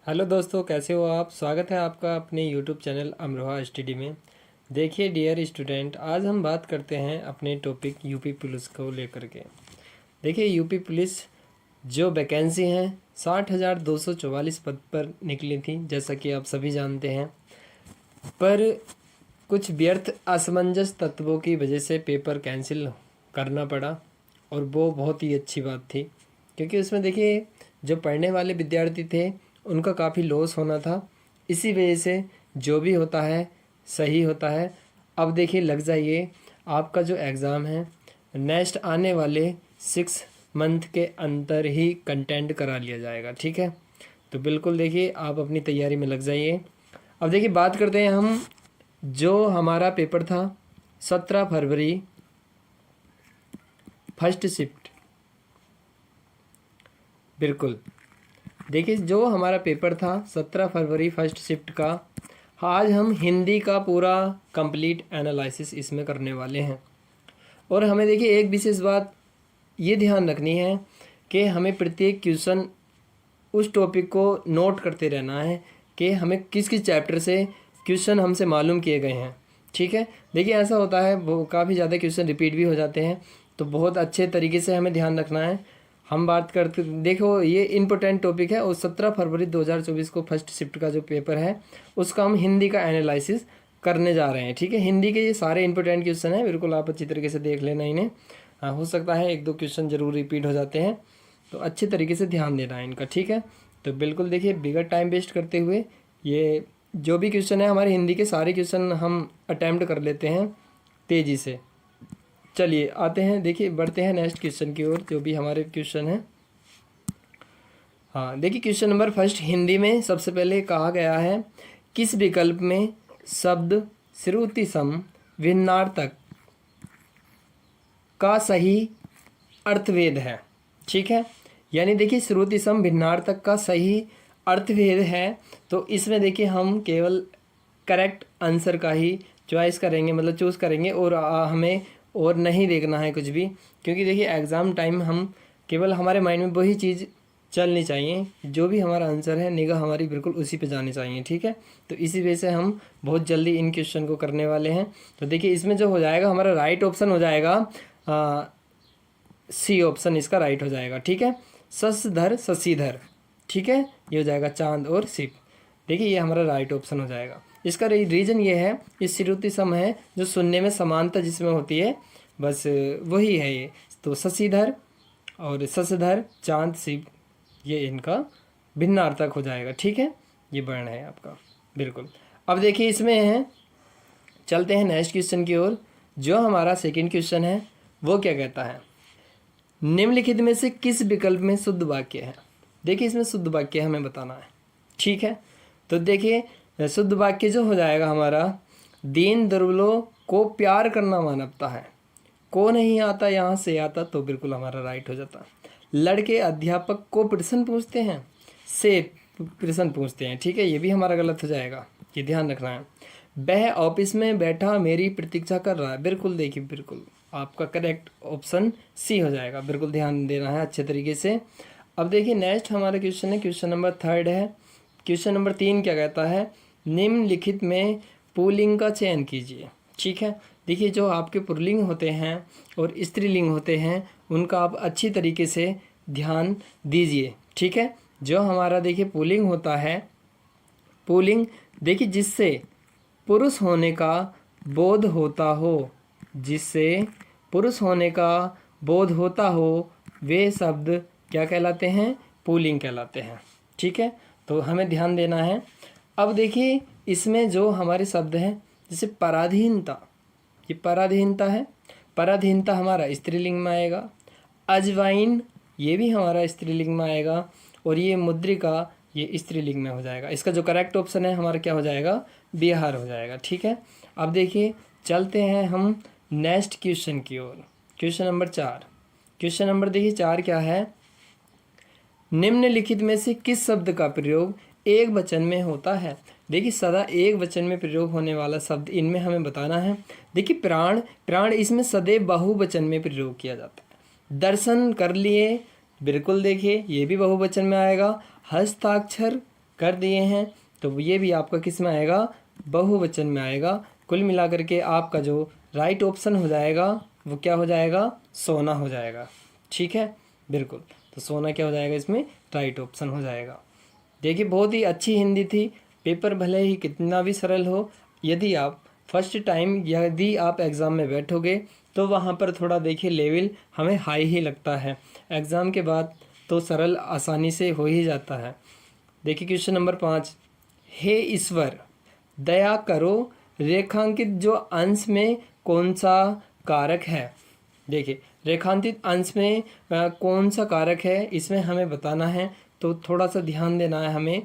Hello दोस्तों, कैसे हो आप। स्वागत है आपका अपने यूट्यूब चैनल अमरोहा स्टडी में। देखिए डियर स्टूडेंट, आज हम बात करते हैं अपने टॉपिक यूपी पुलिस को लेकर के। देखिए यूपी पुलिस जो वैकेंसी हैं 60,244 पद पर निकली थी, जैसा कि आप सभी जानते हैं। पर कुछ व्यर्थ असमंजस तत्वों की वजह से पेपर कैंसिल करना पड़ा, और वो बहुत ही अच्छी बात थी, क्योंकि उसमें देखिए जो पढ़ने वाले विद्यार्थी थे उनका काफ़ी लॉस होना था। इसी वजह से जो भी होता है सही होता है। अब देखिए लग जाइए, आपका जो एग्ज़ाम है नेक्स्ट आने वाले 6 मंथ के अंदर ही कंटेंट करा लिया जाएगा, ठीक है। तो बिल्कुल देखिए आप अपनी तैयारी में लग जाइए। अब देखिए बात करते हैं हम, जो हमारा पेपर था 17 फरवरी फर्स्ट शिफ्ट। बिल्कुल देखिए जो हमारा पेपर था 17 फरवरी फर्स्ट शिफ्ट का, आज हम हिंदी का पूरा कंप्लीट एनालिसिस इसमें करने वाले हैं। और हमें देखिए एक विशेष बात ये ध्यान रखनी है कि हमें प्रत्येक क्वेश्चन उस टॉपिक को नोट करते रहना है कि हमें किस किस चैप्टर से क्वेश्चन हमसे मालूम किए गए हैं, ठीक है। देखिए ऐसा होता है वो काफ़ी ज़्यादा क्वेश्चन रिपीट भी हो जाते हैं, तो बहुत अच्छे तरीके से हमें ध्यान रखना है। हम बात करते, देखो ये इम्पोर्टेंट टॉपिक है, और 17 फरवरी 2024 को फर्स्ट शिफ्ट का जो पेपर है उसका हम हिंदी का एनालिसिस करने जा रहे हैं, ठीक है। हिंदी के ये सारे इंपॉर्टेंट क्वेश्चन हैं, बिल्कुल आप अच्छी तरीके से देख लेना इन्हें। हाँ, हो सकता है एक दो क्वेश्चन ज़रूर रिपीट हो जाते हैं, तो अच्छे तरीके से ध्यान देना है इनका, ठीक है। तो बिल्कुल देखिए बिगड़ टाइम वेस्ट करते हुए ये जो भी क्वेश्चन है हमारे हिंदी के सारे क्वेश्चन हम अटैम्प्ट कर लेते हैं तेज़ी से। चलिए आते हैं, देखिए बढ़ते हैं नेक्स्ट क्वेश्चन की ओर, जो भी हमारे क्वेश्चन है। हाँ देखिए क्वेश्चन नंबर फर्स्ट हिंदी में सबसे पहले कहा गया है, किस विकल्प में शब्द श्रुति सम भिन्नार्थक का सही अर्थभेद है, ठीक है। यानी देखिए श्रुति सम भिन्नार्थक का सही अर्थभेद है, तो इसमें देखिए हम केवल करेक्ट आंसर का ही चॉइस करेंगे, मतलब चूज़ करेंगे, और हमें और नहीं देखना है कुछ भी, क्योंकि देखिए एग्ज़ाम टाइम हम केवल हमारे माइंड में वही चीज़ चलनी चाहिए, जो भी हमारा आंसर है निगाह हमारी बिल्कुल उसी पे जानी चाहिए, ठीक है। तो इसी वजह से हम बहुत जल्दी इन क्वेश्चन को करने वाले हैं। तो देखिए इसमें जो हो जाएगा हमारा राइट ऑप्शन हो जाएगा सी ऑप्शन, इसका राइट हो जाएगा, ठीक है। शशधर शशिधर, ठीक है, ये हो जाएगा चांद और शिव। देखिए ये हमारा राइट ऑप्शन हो जाएगा। इसका रीज़न ये है, ये श्रुति सम है, जो सुनने में समानता जिसमें होती है, बस वही है ये। तो शशिधर और शशधर चांद शिव, ये इनका भिन्नार्थक हो जाएगा, ठीक है। ये वर्ण है आपका, बिल्कुल। अब देखिए इसमें है, चलते हैं नेक्स्ट क्वेश्चन की ओर। जो हमारा सेकंड क्वेश्चन है वो क्या कहता है, निम्नलिखित में से किस विकल्प में शुद्ध वाक्य है। देखिए इसमें शुद्ध वाक्य हमें बताना है, ठीक है। तो देखिए शुद्ध वाक्य जो हो जाएगा हमारा, दीन दुर्बलों को प्यार करना मानवता है, को नहीं आता यहाँ से आता, तो बिल्कुल हमारा राइट हो जाता। लड़के अध्यापक को प्रश्न पूछते हैं, से प्रश्न पूछते हैं, ठीक है, ये भी हमारा गलत हो जाएगा, ये ध्यान रखना है। वह ऑफिस में बैठा मेरी प्रतीक्षा कर रहा है, बिल्कुल देखिए बिल्कुल आपका करेक्ट ऑप्शन सी हो जाएगा, बिल्कुल ध्यान देना है अच्छे तरीके से। अब देखिए नेक्स्ट हमारा क्वेश्चन है, क्वेश्चन नंबर थर्ड है। क्वेश्चन नंबर 3 क्या कहता है, निम्नलिखित में पुल्लिंग का चयन कीजिए, ठीक है। देखिए जो आपके पुल्लिंग होते हैं और स्त्रीलिंग होते हैं उनका आप अच्छी तरीके से ध्यान दीजिए, ठीक है। जो हमारा देखिए पुल्लिंग होता है, पुल्लिंग देखिए जिससे पुरुष होने का बोध होता हो, जिससे पुरुष होने का बोध होता हो, वे शब्द क्या कहलाते हैं, पुल्लिंग कहलाते हैं, ठीक है। तो हमें ध्यान देना है। अब देखिए इसमें जो हमारे शब्द हैं, जैसे पराधीनता, ये पराधीनता है, पराधीनता हमारा स्त्रीलिंग में आएगा। अजवाइन ये भी हमारा स्त्रीलिंग में आएगा, और ये मुद्रिका ये स्त्रीलिंग में हो जाएगा। इसका जो करेक्ट ऑप्शन है हमारा क्या हो जाएगा, बिहार हो जाएगा, ठीक है। अब देखिए चलते हैं हम नेक्स्ट क्वेश्चन की ओर, क्वेश्चन नंबर 4। क्वेश्चन नंबर देखिए 4 क्या है, निम्नलिखित में से किस शब्द का प्रयोग एक वचन में होता है। देखिए सदा एक वचन में प्रयोग होने वाला शब्द इनमें हमें बताना है। देखिए प्राण, प्राण इसमें सदैव बहुवचन में प्रयोग किया जाता है। दर्शन कर लिए, बिल्कुल देखिए ये भी बहुवचन में आएगा। हस्ताक्षर कर दिए हैं, तो ये भी आपका किस में आएगा, बहुवचन में आएगा। कुल मिलाकर के आपका जो राइट ऑप्शन हो जाएगा वो क्या हो जाएगा, सोना हो जाएगा। ठीक है, बिल्कुल। तो सोना क्या हो जाएगा, इसमें राइट ऑप्शन हो जाएगा। देखिए बहुत ही अच्छी हिंदी थी। पेपर भले ही कितना भी सरल हो, यदि आप फर्स्ट टाइम यदि आप एग्ज़ाम में बैठोगे तो वहाँ पर थोड़ा देखिए लेवल हमें हाई ही लगता है। एग्ज़ाम के बाद तो सरल आसानी से हो ही जाता है। देखिए क्वेश्चन नंबर 5, हे ईश्वर दया करो, रेखांकित जो अंश में कौन सा कारक है। देखिए रेखांकित अंश में कौन सा कारक है, इसमें हमें बताना है। तो थोड़ा सा ध्यान देना है हमें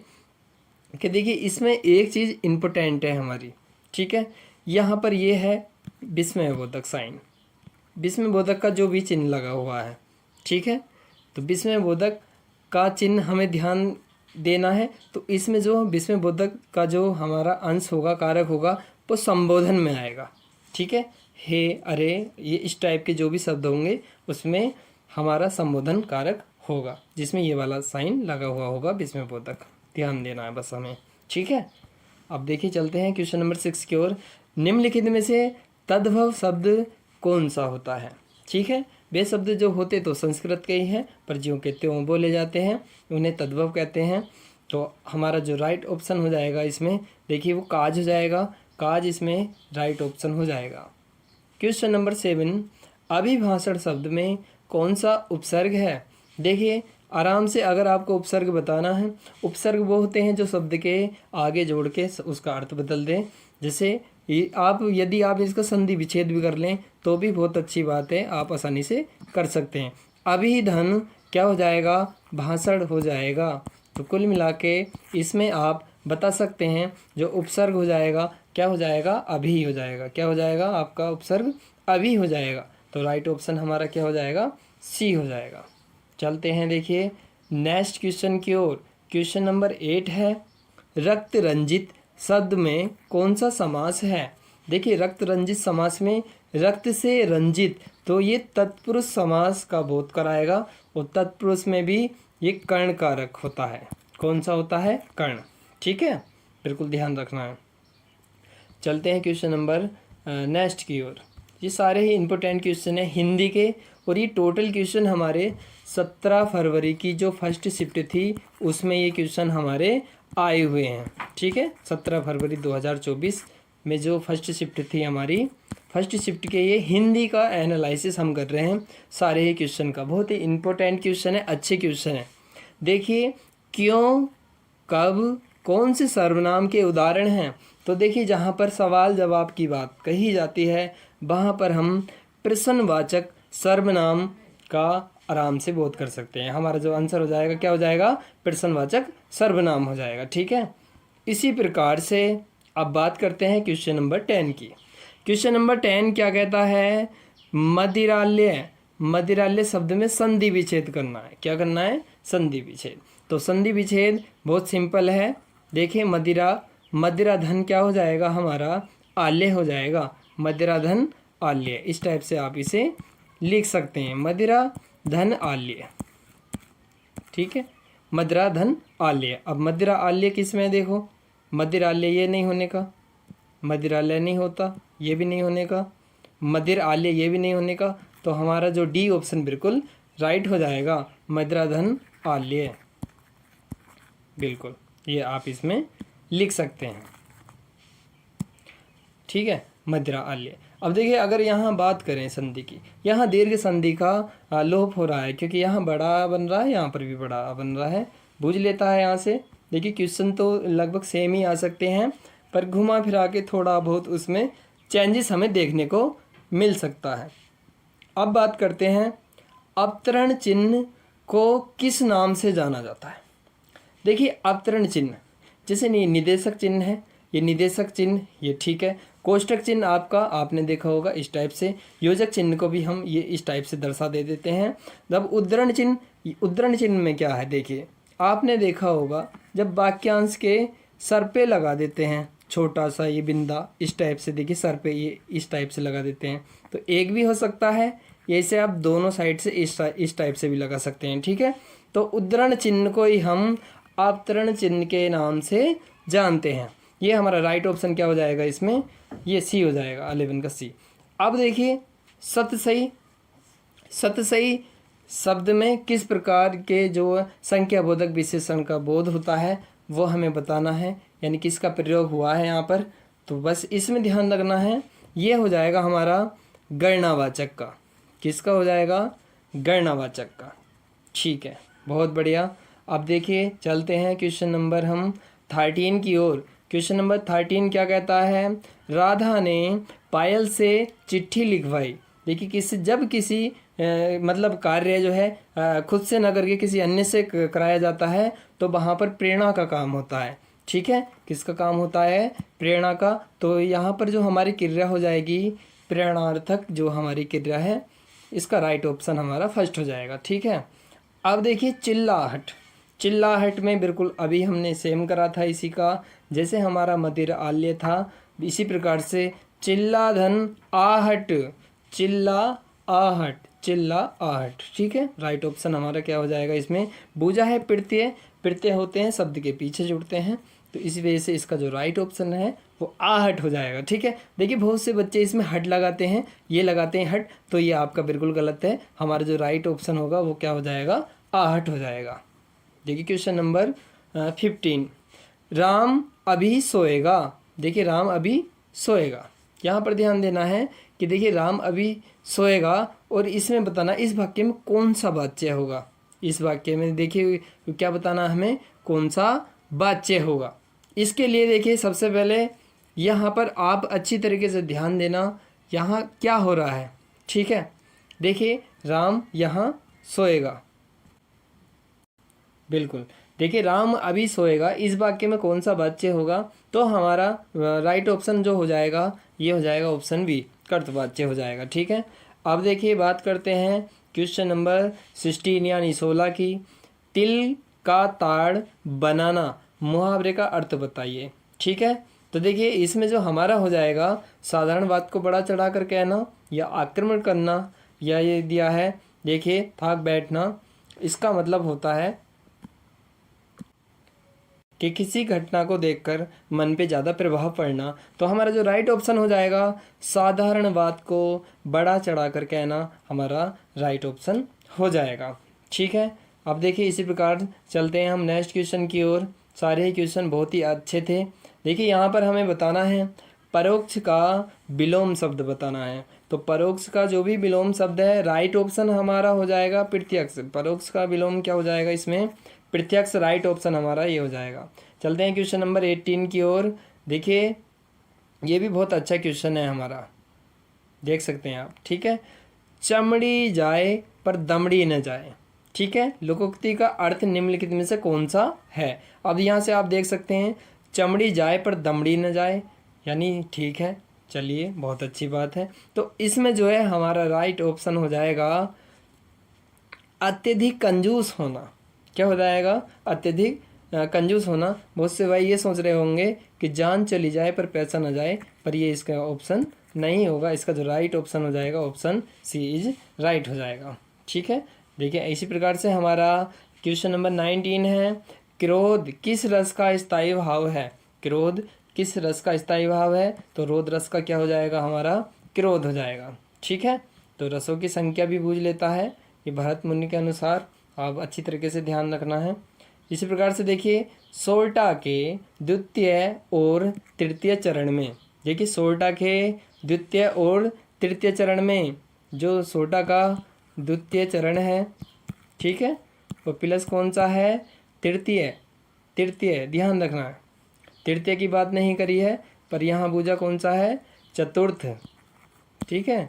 कि देखिए इसमें एक चीज़ इम्पोर्टेंट है हमारी। ठीक है, यहाँ पर ये है विस्मयबोधक साइन, विस्मयबोधक का जो भी चिन्ह लगा हुआ है। ठीक है, तो विस्मयबोधक का चिन्ह हमें ध्यान देना है। तो इसमें जो विस्मयबोधक का जो हमारा अंश होगा, कारक होगा, वो संबोधन में आएगा। ठीक है, हे, अरे, ये इस टाइप के जो भी शब्द होंगे उसमें हमारा संबोधन कारक होगा, जिसमें ये वाला साइन लगा हुआ होगा विस्मयबोधक। ध्यान देना है बस हमें। ठीक है, अब देखिए चलते हैं क्वेश्चन नंबर 6 की ओर। निम्नलिखित में से तद्भव शब्द कौन सा होता है। ठीक है, वे शब्द जो होते तो संस्कृत के ही हैं, पर ज्यों के त्यों बोले जाते हैं, उन्हें तद्भव कहते हैं। तो हमारा जो राइट ऑप्शन हो जाएगा इसमें, देखिए वो काज हो जाएगा, काज इसमें राइट ऑप्शन हो जाएगा। क्वेश्चन नंबर 7, अभिभाषण शब्द में कौन सा उपसर्ग है। देखिए आराम से अगर आपको उपसर्ग बताना है, उपसर्ग वो होते हैं जो शब्द के आगे जोड़ के उसका अर्थ बदल दें। जैसे आप यदि आप इसका संधि विच्छेद भी कर लें तो भी बहुत अच्छी बात है, आप आसानी से कर सकते हैं। अभिधन क्या हो जाएगा, भाषण हो जाएगा। तो कुल मिला के इसमें आप बता सकते हैं जो उपसर्ग हो जाएगा क्या हो जाएगा, अभी हो जाएगा। क्या हो जाएगा, आपका उपसर्ग अभी हो जाएगा। तो राइट ऑप्शन हमारा क्या हो जाएगा, सी हो जाएगा। चलते हैं देखिए नेक्स्ट क्वेश्चन की ओर। क्वेश्चन नंबर 8 है, रक्त रंजित शब्द में कौन सा समास है। देखिए रक्त रंजित समास में रक्त से रंजित, तो ये तत्पुरुष समास का बोध कराएगा, और तत्पुरुष में भी ये कर्ण कारक होता है। कौन सा होता है, कर्ण। ठीक है, बिल्कुल ध्यान रखना है। चलते हैं क्वेश्चन नंबर नेक्स्ट की ओर। ये सारे ही इम्पोर्टेंट क्वेश्चन है हिंदी के, और ये टोटल क्वेश्चन हमारे 17 फरवरी की जो फर्स्ट शिफ्ट थी उसमें ये क्वेश्चन हमारे आए हुए हैं। ठीक है, 17 फरवरी 2024 में जो फर्स्ट शिफ्ट थी हमारी, फर्स्ट शिफ्ट के ये हिंदी का एनालिसिस हम कर रहे हैं सारे ही क्वेश्चन का। बहुत ही इम्पोर्टेंट क्वेश्चन है, अच्छे क्वेश्चन है। देखिए क्यों, कब, कौन से सर्वनाम के उदाहरण हैं। तो देखिए जहाँ पर सवाल जवाब की बात कही जाती है वहाँ पर हम प्रश्नवाचक सर्वनाम का आराम से बोध कर सकते हैं। हमारा जो आंसर हो जाएगा क्या हो जाएगा, प्रश्नवाचक सर्वनाम हो जाएगा। ठीक है, इसी प्रकार से अब बात करते हैं क्वेश्चन नंबर 10 की। क्वेश्चन नंबर 10 क्या कहता है, मदिरालय, मदिरालय शब्द में संधि विच्छेद करना है। क्या करना है, संधि विच्छेद। तो संधि विच्छेद बहुत सिंपल है। देखिए मदिरा, मदिरा धन क्या हो जाएगा हमारा, आल्य हो जाएगा। मदिरा धन आल्य, इस टाइप से आप इसे लिख सकते हैं, मदिरा धन आल्य। ठीक है, मदिरा धन आल्य। अब मदिरा आल्य किस में, देखो मदिरालय ये नहीं होने का, मदिरालय नहीं होता, ये भी नहीं होने का, मदिर आल्य ये भी नहीं होने का। तो हमारा जो डी ऑप्शन बिल्कुल राइट हो जाएगा, मदिरा धन आल्य। बिल्कुल ये आप इसमें लिख सकते हैं। ठीक है, मदिरा आल्य। अब देखिए अगर यहाँ बात करें संधि की, यहाँ दीर्घ संधि का लोप हो रहा है, क्योंकि यहाँ बड़ा बन रहा है, यहाँ पर भी बड़ा बन रहा है। बूझ लेता है यहाँ से। देखिए क्वेश्चन तो लगभग सेम ही आ सकते हैं, पर घुमा फिरा के थोड़ा बहुत उसमें चेंजेस हमें देखने को मिल सकता है। अब बात करते हैं अवतरण चिन्ह को किस नाम से जाना जाता है। देखिए अवतरण चिन्ह जैसे निदेशक चिन्ह है, ये निदेशक चिन्ह ये ठीक है। कोष्टक चिन्ह आपका आपने देखा होगा इस टाइप से। योजक चिन्ह को भी हम ये इस टाइप से दर्शा दे देते हैं। जब उद्धरण चिन्ह, उद्धरण चिन्ह में क्या है, देखिए आपने देखा होगा जब वाक्यांश के सर पे लगा देते हैं छोटा सा ये बिंदा, इस टाइप से देखिए सर पे ये इस टाइप से लगा देते हैं। तो एक भी हो सकता है, ऐसे आप दोनों साइड से इस टाइप से भी लगा सकते हैं। ठीक है, तो उद्धरण चिन्ह को ही हम अवतरण चिन्ह के नाम से जानते हैं। ये हमारा राइट ऑप्शन क्या हो जाएगा इसमें, ये सी हो जाएगा 11 का सी। अब देखिए सतसई, सतसई शब्द में किस प्रकार के जो संख्या बोधक विशेषण का बोध होता है वो हमें बताना है, यानी किसका प्रयोग हुआ है यहाँ पर। तो बस इसमें ध्यान रखना है, ये हो जाएगा हमारा गणनावाचक का। किसका हो जाएगा, गणनावाचक का। ठीक है, बहुत बढ़िया। अब देखिए चलते हैं क्वेश्चन नंबर हम 13 की ओर। क्वेश्चन नंबर 13 क्या कहता है, राधा ने पायल से चिट्ठी लिखवाई। देखिए जब किसी मतलब कार्य जो है खुद से न करके किसी अन्य से कराया जाता है तो वहाँ पर प्रेरणा का काम होता है। ठीक है, किसका काम होता है, प्रेरणा का। तो यहाँ पर जो हमारी क्रिया हो जाएगी प्रेरणार्थक, जो हमारी क्रिया है, इसका राइट ऑप्शन हमारा फर्स्ट हो जाएगा। ठीक है, अब देखिए चिल्लाहट। चिल्लाहट में बिल्कुल अभी हमने सेम करा था इसी का, जैसे हमारा मदिर आल्य था इसी प्रकार से चिल्लाधन आहट, चिल्ला आहट, चिल्ला आहट। ठीक है, राइट ऑप्शन हमारा क्या हो जाएगा इसमें, बूझा है प्रत्यय, प्रत्यय होते हैं शब्द के पीछे जुड़ते हैं, तो इसी वजह से इसका जो राइट ऑप्शन है वो आहट हो जाएगा। ठीक है, देखिए बहुत से बच्चे इसमें हट लगाते हैं, ये लगाते हैं हट, तो ये आपका बिल्कुल गलत है। हमारा जो राइट ऑप्शन होगा वो क्या हो जाएगा, आहट हो जाएगा। देखिए क्वेश्चन नंबर 15, राम अभी सोएगा। देखिए राम अभी सोएगा, यहाँ पर ध्यान देना है कि देखिए राम अभी सोएगा और इसमें बताना इस वाक्य में कौन सा वाच्य होगा। इस वाक्य में देखिए क्या बताना हमें, कौन सा वाच्य होगा। इसके लिए देखिए सबसे पहले यहाँ पर आप अच्छी तरीके से ध्यान देना, यहाँ क्या हो रहा है। ठीक है, देखिए राम यहाँ सोएगा, बिल्कुल। देखिए राम अभी सोएगा, इस वाक्य में कौन सा वाच्य होगा, तो हमारा राइट ऑप्शन जो हो जाएगा ये हो जाएगा ऑप्शन बी, कर्तवाच्य हो जाएगा। ठीक है, अब देखिए बात करते हैं क्वेश्चन नंबर 16 यानी 16 की। तिल का ताड़ बनाना, मुहावरे का अर्थ बताइए। ठीक है, तो देखिए इसमें जो हमारा हो जाएगा साधारण बात को बड़ा चढ़ा कर कहना या आक्रमण करना, या ये दिया है देखिए थाक बैठना, इसका मतलब होता है कि किसी घटना को देखकर मन पे ज़्यादा प्रभाव पड़ना। तो हमारा जो राइट ऑप्शन हो जाएगा साधारण बात को बड़ा चढ़ाकर कहना, हमारा राइट ऑप्शन हो जाएगा। ठीक है, अब देखिए इसी प्रकार चलते हैं हम नेक्स्ट क्वेश्चन की ओर। सारे ही क्वेश्चन बहुत ही अच्छे थे। देखिए यहाँ पर हमें बताना है परोक्ष का विलोम शब्द बताना है। तो परोक्ष का जो भी विलोम शब्द है राइट ऑप्शन हमारा हो जाएगा प्रत्यक्ष। परोक्ष का विलोम क्या हो जाएगा इसमें, प्रत्यक्ष। राइट ऑप्शन हमारा ये हो जाएगा। चलते हैं क्वेश्चन नंबर 18 की ओर। देखिए ये भी बहुत अच्छा क्वेश्चन है हमारा, देख सकते हैं आप। ठीक है, चमड़ी जाए पर दमड़ी न जाए। ठीक है, लोकोक्ति का अर्थ निम्नलिखित में से कौन सा है। अब यहाँ से आप देख सकते हैं चमड़ी जाए पर दमड़ी न जाए, यानी ठीक है, चलिए बहुत अच्छी बात है। तो इसमें जो है हमारा राइट ऑप्शन हो जाएगा अत्यधिक कंजूस होना। क्या हो जाएगा, अत्यधिक कंजूस होना। बहुत से भाई ये सोच रहे होंगे कि जान चली जाए पर पैसा न जाए, पर ये इसका ऑप्शन नहीं होगा। इसका जो राइट ऑप्शन हो जाएगा ऑप्शन सी इज राइट हो जाएगा। ठीक है, देखिए इसी प्रकार से हमारा क्वेश्चन नंबर 19 है, क्रोध किस रस का स्थायी भाव है। क्रोध किस रस का स्थायी भाव है, तो रोध रस का क्या हो जाएगा हमारा, क्रोध हो जाएगा। ठीक है, तो रसों की संख्या भी बूझ लेता है ये भरत मुनि के अनुसार, आप अच्छी तरीके से ध्यान रखना है। इसी प्रकार से देखिए सोरठा के द्वितीय और तृतीय चरण में, देखिए सोरठा के द्वितीय और तृतीय चरण में जो सोरठा का द्वितीय चरण है, ठीक है, वो प्लस कौन सा है, तृतीय। तृतीय ध्यान रखना है, तृतीय की बात नहीं करी है, पर यहाँ बूझा कौन सा है, चतुर्थ। ठीक है,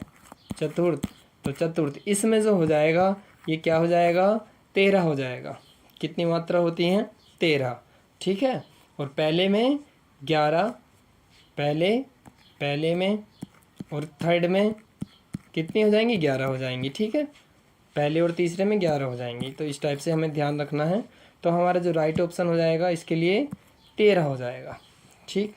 चतुर्थ। तो चतुर्थ इसमें जो हो जाएगा ये क्या हो जाएगा, 13 हो जाएगा। कितनी मात्रा होती हैं, 13। ठीक है, और पहले में 11, पहले में, और थर्ड में कितनी हो जाएंगी, 11 हो जाएंगी। ठीक है, पहले और तीसरे में 11 हो जाएंगी। तो इस टाइप से हमें ध्यान रखना है। तो हमारा जो राइट ऑप्शन हो जाएगा इसके लिए 13 हो जाएगा। ठीक,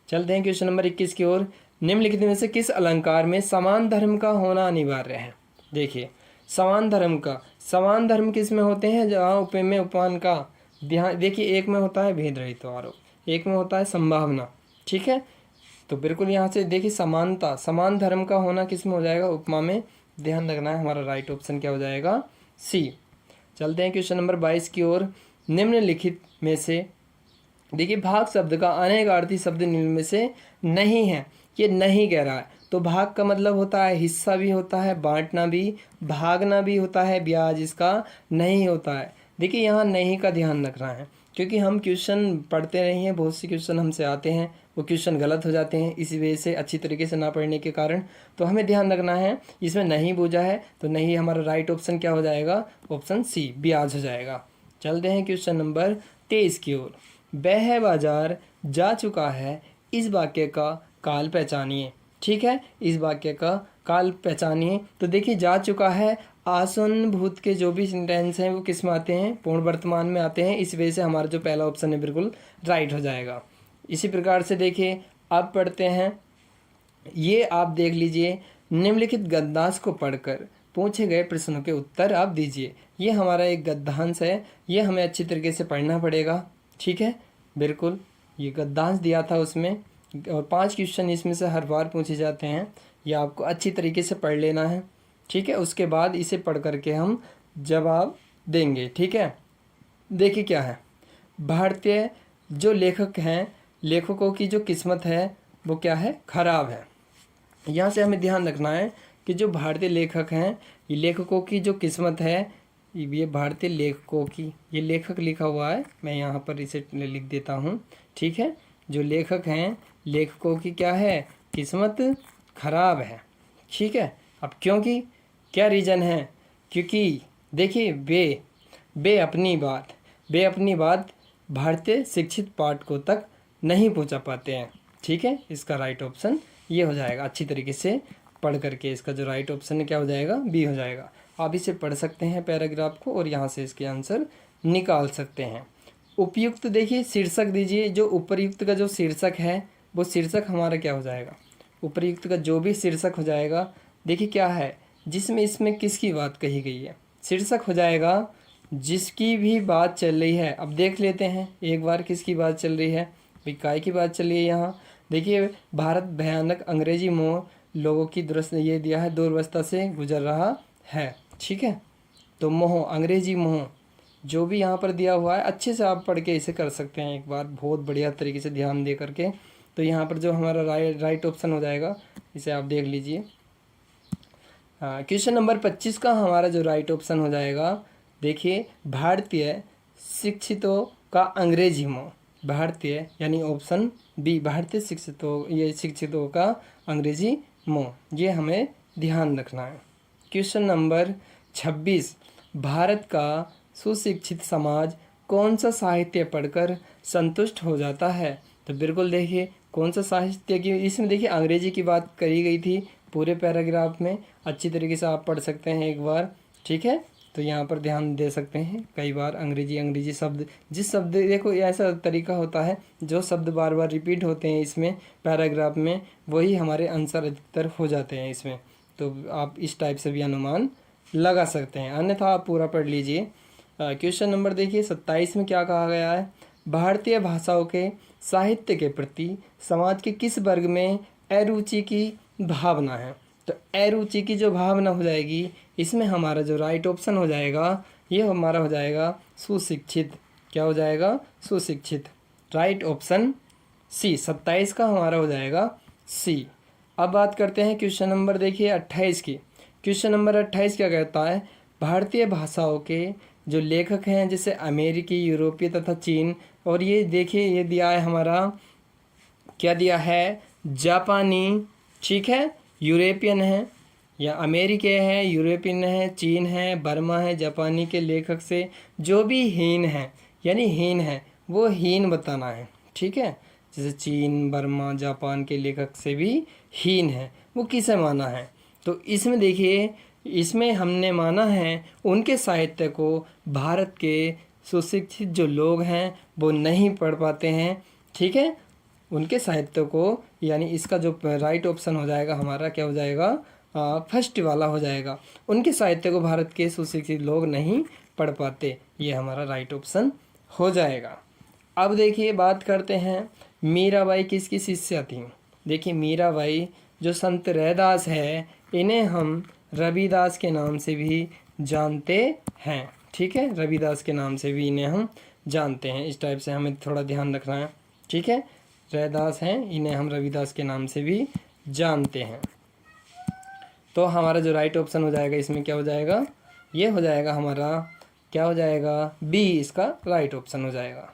चलते हैं क्वेश्चन नंबर 21 की ओर। निम्नलिखित में से किस अलंकार में समान धर्म का होना अनिवार्य है। देखिए समान धर्म का, समान धर्म किस में होते हैं, जहाँ उपमेय उपमान का ध्यान देखिए, एक में होता है भेद रहित आरोप, एक में होता है संभावना, ठीक है। तो बिल्कुल यहाँ से देखिए समानता, समान धर्म का होना किस में हो जाएगा, उपमा में। ध्यान रखना है, हमारा राइट ऑप्शन क्या हो जाएगा, सी। चलते हैं क्वेश्चन नंबर 22 की ओर। निम्नलिखित में से देखिए भाग शब्द का अनेकार्थी शब्द निम्न में से नहीं है। ये नहीं कह रहा है, तो भाग का मतलब होता है हिस्सा भी होता है, बांटना भी, भागना भी होता है, ब्याज इसका नहीं होता है। देखिए यहाँ नहीं का ध्यान रखना है, क्योंकि हम क्वेश्चन पढ़ते नहीं हैं, बहुत से क्वेश्चन हमसे आते हैं, वो क्वेश्चन गलत हो जाते हैं इसी वजह से, अच्छी तरीके से ना पढ़ने के कारण। तो हमें ध्यान रखना है, इसमें नहीं बूझा है तो नहीं, हमारा राइट ऑप्शन क्या हो जाएगा, ऑप्शन सी, ब्याज हो जाएगा। चलते हैं क्वेश्चन नंबर 23 की ओर। वह बाजार जा चुका है, इस वाक्य का काल पहचानिए। ठीक है, इस वाक्य का काल पहचानिए। तो देखिए जा चुका है, आसन भूत के जो भी सेंटेंस हैं वो किस में आते हैं, पूर्ण वर्तमान में आते हैं, इस वजह से हमारा जो पहला ऑप्शन है बिल्कुल राइट हो जाएगा। इसी प्रकार से देखिए अब पढ़ते हैं, ये आप देख लीजिए, निम्नलिखित गद्यांश को पढ़कर पूछे गए प्रश्नों के उत्तर आप दीजिए। ये हमारा एक गद्यांश है, ये हमें अच्छी तरीके से पढ़ना पड़ेगा, ठीक है। बिल्कुल ये गद्यांश दिया था उसमें, और 5 क्वेश्चन इसमें से हर बार पूछे जाते हैं, ये आपको अच्छी तरीके से पढ़ लेना है, ठीक है। उसके बाद इसे पढ़ करके हम जवाब देंगे, ठीक है। देखिए क्या है, भारतीय जो लेखक हैं, लेखकों की जो किस्मत है वो क्या है, खराब है। यहाँ से हमें ध्यान रखना है कि जो भारतीय लेखक हैं, ये लेखकों की जो किस्मत है, ये भारतीय लेखकों की, ये लेखक लिखा हुआ है, मैं यहाँ पर इसे लिख देता हूँ, ठीक है। जो लेखक हैं, लेखकों की क्या है, किस्मत खराब है, ठीक है। अब क्योंकि क्या रीज़न है, क्योंकि देखिए वे अपनी बात भारतीय शिक्षित पाठकों तक नहीं पहुंचा पाते हैं, ठीक है। इसका राइट ऑप्शन ये हो जाएगा, अच्छी तरीके से पढ़ करके इसका जो राइट ऑप्शन है क्या हो जाएगा, बी हो जाएगा। आप इसे पढ़ सकते हैं पैराग्राफ को, और यहाँ से इसके आंसर निकाल सकते हैं। उपयुक्त देखिए शीर्षक दीजिए, जो उपयुक्त का जो शीर्षक है वो शीर्षक हमारा क्या हो जाएगा, उपयुक्त का जो भी शीर्षक हो जाएगा, देखिए क्या है, जिसमें इसमें किसकी बात कही गई है, शीर्षक हो जाएगा जिसकी भी बात चल रही है। अब देख लेते हैं एक बार किसकी बात चल रही है, भाई काय की बात चल रही है। यहाँ देखिए, भारत भयानक अंग्रेजी मोह लोगों की दुरुस्त, ये दिया है, दुर्वस्था से गुजर रहा है, ठीक है। तो मोह, अंग्रेजी मोह जो भी यहाँ पर दिया हुआ है, अच्छे से आप पढ़ के इसे कर सकते हैं एक बार, बहुत बढ़िया तरीके से ध्यान दे करके। तो यहाँ पर जो हमारा राइट ऑप्शन हो जाएगा, इसे आप देख लीजिए। क्वेश्चन नंबर 25 का हमारा जो राइट ऑप्शन हो जाएगा, देखिए भारतीय शिक्षितों का अंग्रेजी मोह, भारतीय यानी ऑप्शन बी, भारतीय शिक्षितों का अंग्रेजी मोह, ये हमें ध्यान रखना है। क्वेश्चन नंबर 26, भारत का सुशिक्षित समाज कौन सा साहित्य पढ़कर संतुष्ट हो जाता है। तो बिल्कुल देखिए कौन सा साहित्य की, इसमें देखिए अंग्रेजी की बात करी गई थी पूरे पैराग्राफ में, अच्छी तरीके से आप पढ़ सकते हैं एक बार, ठीक है। तो यहाँ पर ध्यान दे सकते हैं, कई बार अंग्रेजी शब्द, जिस शब्द, देखो ऐसा तरीका होता है, जो शब्द बार बार रिपीट होते हैं इसमें पैराग्राफ में, वही हमारे आंसर अधिकतर हो जाते हैं इसमें। तो आप इस टाइप से भी अनुमान लगा सकते हैं, अन्यथा आप पूरा पढ़ लीजिए। क्वेश्चन नंबर देखिए 27 में क्या कहा गया है, भारतीय भाषाओं के साहित्य के प्रति समाज के किस वर्ग में अरुचि की भावना है। तो अरुचि की जो भावना हो जाएगी, इसमें हमारा जो राइट ऑप्शन हो जाएगा, ये हमारा हो जाएगा सुशिक्षित, क्या हो जाएगा, सुशिक्षित, राइट ऑप्शन सी, 27 का हमारा हो जाएगा सी। अब बात करते हैं क्वेश्चन नंबर देखिए 28 की। क्वेश्चन नंबर 28 क्या कहता है, भारतीय भाषाओं के जो लेखक हैं, जैसे अमेरिकी, यूरोपीय तथा चीन, और ये देखिए ये दिया है हमारा, क्या दिया है, जापानी, ठीक है, यूरोपियन है, या अमेरिकी है, यूरोपियन है, चीन है, बर्मा है, जापानी के लेखक से जो भी हीन है, यानी हीन है, वो हीन बताना है, ठीक है। जैसे चीन, बर्मा, जापान के लेखक से भी हीन है, वो किसे माना है। तो इसमें देखिए, इसमें हमने माना है उनके साहित्य को भारत के सुशिक्षित जो लोग हैं वो नहीं पढ़ पाते हैं, ठीक है, उनके साहित्य को, यानी इसका जो राइट ऑप्शन हो जाएगा हमारा क्या हो जाएगा, फर्स्ट वाला हो जाएगा, उनके साहित्य को भारत के सुशिक्षित लोग नहीं पढ़ पाते, ये हमारा राइट ऑप्शन हो जाएगा। अब देखिए बात करते हैं मीराबाई किसकी शिष्या थी। देखिए मीराबाई जो संत रैदास है, इन्हें हम रविदास के नाम से भी जानते हैं। ठीक है, रविदास के नाम से भी इन्हें हम जानते हैं। इस टाइप से हमें थोड़ा ध्यान रखना है। ठीक है, रैदास हैं, इन्हें हम रविदास के नाम से भी जानते हैं। तो हमारा जो राइट ऑप्शन हो जाएगा इसमें क्या हो जाएगा, ये हो जाएगा हमारा, क्या हो जाएगा, बी इसका राइट ऑप्शन हो जाएगा।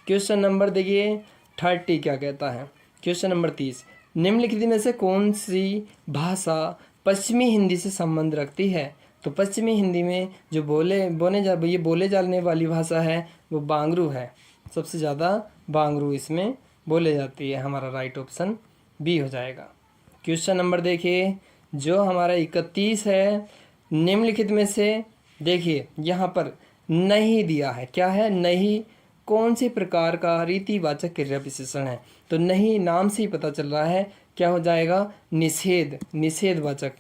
क्वेश्चन नंबर देखिए 30 क्या कहता है। क्वेश्चन नंबर 30, निम्नलिखित में से कौन सी भाषा पश्चिमी हिंदी से संबंध रखती है। तो पश्चिमी हिंदी में जो बोले जाने वाली भाषा है वो बांगरू है। सबसे ज़्यादा बांगरू इसमें बोले जाती है। हमारा राइट ऑप्शन बी हो जाएगा। क्वेश्चन नंबर देखिए जो हमारा 31 है, निम्नलिखित में से देखिए यहाँ पर नहीं दिया है। क्या है, नहीं कौन से प्रकार का रीतिवाचक क्रिया विशेषण है। तो नहीं नाम से ही पता चल रहा है क्या हो जाएगा, निषेध, निषेधवाचक।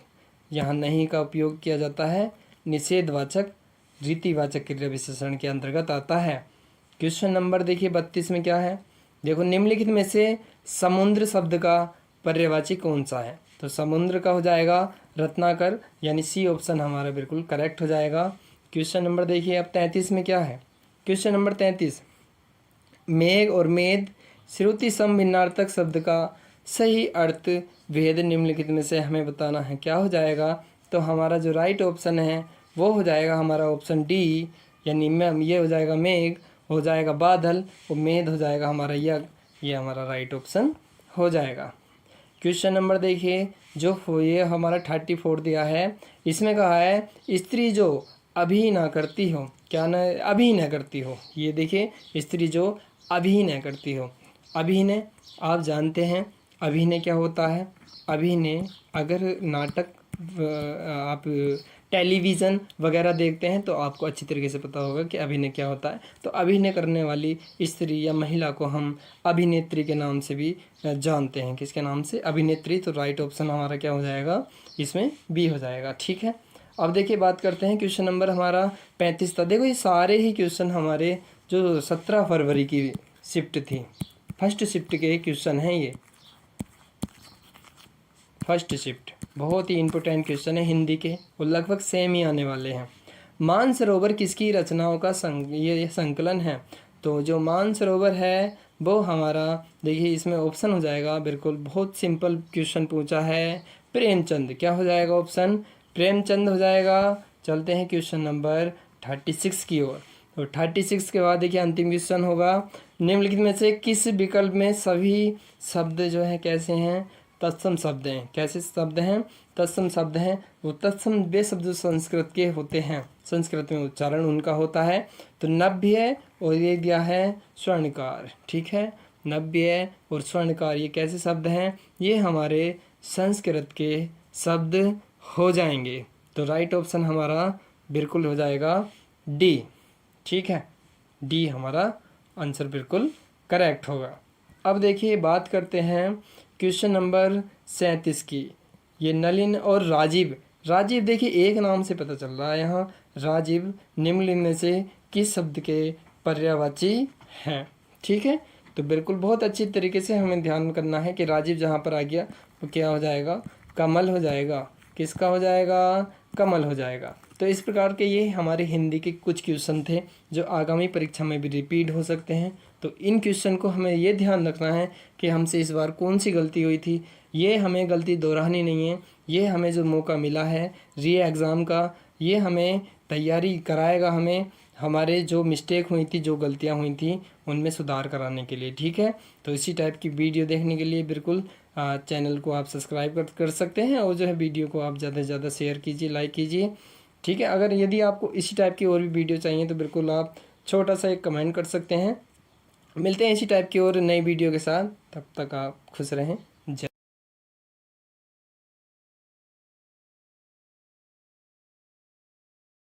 यहाँ नहीं का उपयोग किया जाता है, निषेधवाचक रीतिवाचक क्रिया विशेषण के अंतर्गत आता है। क्वेश्चन नंबर देखिए 32 में क्या है, देखो निम्नलिखित में से समुद्र शब्द का पर्यायवाची कौन सा है। तो समुद्र का हो जाएगा रत्नाकर, यानी सी ऑप्शन हमारा बिल्कुल करेक्ट हो जाएगा। क्वेश्चन नंबर देखिए अब 33 में क्या है। क्वेश्चन नंबर 33, मेघ और मेद श्रुति सम भिन्नार्थक शब्द का सही अर्थ भेद निम्नलिखित में से हमें बताना है। क्या हो जाएगा, तो हमारा जो राइट ऑप्शन है वो हो जाएगा हमारा ऑप्शन डी, यानी ये हो जाएगा मेघ, हो जाएगा बादल, और मेद हो जाएगा हमारा यज्ञ। ये हमारा राइट ऑप्शन हो जाएगा। क्वेश्चन नंबर देखिए जो ये हमारा 34 दिया है, इसमें कहा है स्त्री जो अभी ना करती हो, क्या ना, अभी न करती हो। ये देखिए स्त्री जो अभिनय करती हो। अभिनय आप जानते हैं, अभिनय क्या होता है। अभिनय अगर नाटक आप टेलीविज़न वगैरह देखते हैं तो आपको अच्छी तरीके से पता होगा कि अभिनय क्या होता है। तो अभिनय करने वाली स्त्री या महिला को हम अभिनेत्री के नाम से भी जानते हैं। किसके नाम से, अभिनेत्री। तो राइट ऑप्शन हमारा क्या हो जाएगा, इसमें बी हो जाएगा। ठीक है, अब देखिए बात करते हैं क्वेश्चन नंबर हमारा 35 था। देखो ये सारे ही क्वेश्चन हमारे जो 17 फरवरी की शिफ्ट थी, फर्स्ट शिफ्ट के क्वेश्चन हैं ये। फर्स्ट शिफ्ट बहुत ही इंपॉर्टेंट क्वेश्चन है हिंदी के, और लगभग सेम ही आने वाले हैं। मानसरोवर किसकी रचनाओं का ये संकलन है। तो जो मानसरोवर है वो हमारा देखिए इसमें ऑप्शन हो जाएगा, बिल्कुल बहुत सिंपल क्वेश्चन पूछा है, प्रेमचंद। क्या हो जाएगा ऑप्शन, प्रेमचंद हो जाएगा। चलते हैं क्वेश्चन नंबर 36 की ओर। तो 36 के बाद देखिए अंतिम क्वेश्चन होगा, निम्नलिखित में से किस विकल्प में सभी शब्द जो है कैसे हैं, तत्सम शब्द हैं। कैसे शब्द हैं, तत्सम शब्द हैं। वो तत्सम वे शब्द जो संस्कृत के होते हैं, संस्कृत में उच्चारण उनका होता है। तो नव्य और ये दिया है स्वर्णकार। ठीक है, नव्य और स्वर्णकार ये कैसे शब्द हैं, ये हमारे संस्कृत के शब्द हो जाएंगे। तो राइट ऑप्शन हमारा बिल्कुल हो जाएगा डी। ठीक है, डी हमारा आंसर बिल्कुल करेक्ट होगा। अब देखिए बात करते हैं क्वेश्चन नंबर 37 की। ये नलिन और राजीव, राजीव देखिए एक नाम से पता चल रहा है यहाँ, राजीव निम्नलिखित में से किस शब्द के पर्यायवाची हैं। ठीक है, तो बिल्कुल बहुत अच्छी तरीके से हमें ध्यान करना है कि राजीव जहाँ पर आ गया तो क्या हो जाएगा, कमल हो जाएगा। किसका हो जाएगा, कमल हो जाएगा। तो इस प्रकार के ये हमारे हिंदी के कुछ क्वेश्चन थे जो आगामी परीक्षा में भी रिपीट हो सकते हैं। तो इन क्वेश्चन को हमें ये ध्यान रखना है कि हमसे इस बार कौन सी गलती हुई थी, ये हमें गलती दोहरानी नहीं है। ये हमें जो मौका मिला है री एग्ज़ाम का, ये हमें तैयारी कराएगा, हमें हमारे जो मिस्टेक हुई थी, जो गलतियाँ हुई थी, उनमें सुधार कराने के लिए। ठीक है, तो इसी टाइप की वीडियो देखने के लिए बिल्कुल चैनल को आप सब्सक्राइब कर सकते हैं, और जो है वीडियो को आप ज़्यादा से ज़्यादा शेयर कीजिए, लाइक कीजिए। ठीक है, अगर यदि आपको इसी टाइप की और भी वीडियो चाहिए तो बिल्कुल आप छोटा सा एक कमेंट कर सकते हैं। मिलते हैं इसी टाइप की और नई वीडियो के साथ, तब तक आप खुश रहें।